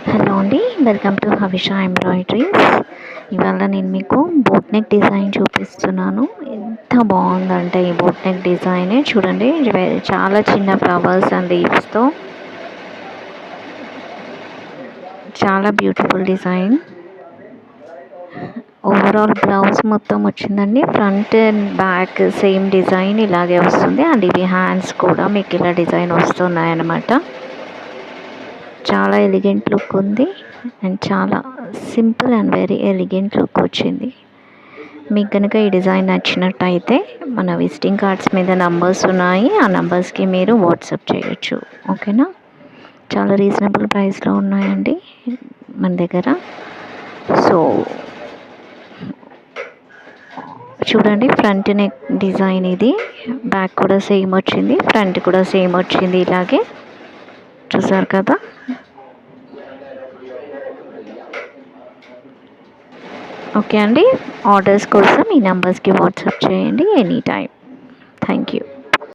Hello అండి, welcome to Havisha embroideries. ఇవాళ నేను మీకు బోట్ నెక్ డిజైన్ చూపిస్తున్నాను. ఎంత బాగుందంటే ఈ బోట్ నెక్ డిజైన్ చూడండి, చాలా చిన్న ఫ్లవర్స్ అండ్ లీవ్స్తో చాలా బ్యూటిఫుల్ డిజైన్. ఓవరాల్ బ్లౌజ్ మొత్తం వచ్చిందండి. Front and back same design ఇలాగే వస్తుంది. అండ్ ఇవి హ్యాండ్స్ కూడా మీకు ఇలా డిజైన్ వస్తున్నాయి అన్నమాట. చాలా ఎలిగెంట్ లుక్ ఉంది అండ్ చాలా simple and very elegant look వచ్చింది. మీకు కనుక ఈ డిజైన్ నచ్చినట్టయితే మన విజిటింగ్ కార్డ్స్ మీద నంబర్స్ ఉన్నాయి, ఆ నంబర్స్కి మీరు వాట్సాప్ చేయొచ్చు. ఓకేనా? చాలా రీజనబుల్ ప్రైస్లో ఉన్నాయండి మన దగ్గర. సో చూడండి, ఫ్రంట్ నెక్ డిజైన్ ఇది. బ్యాక్ కూడా సేమ్ వచ్చింది, ఫ్రంట్ కూడా సేమ్ వచ్చింది. ఇలాగే చూసారు కదా. ఓకే అండి, ఆర్డర్స్ కోసం ఈ నెంబర్స్కి వాట్సాప్ చేయండి ఎనీ టైం. Thank you.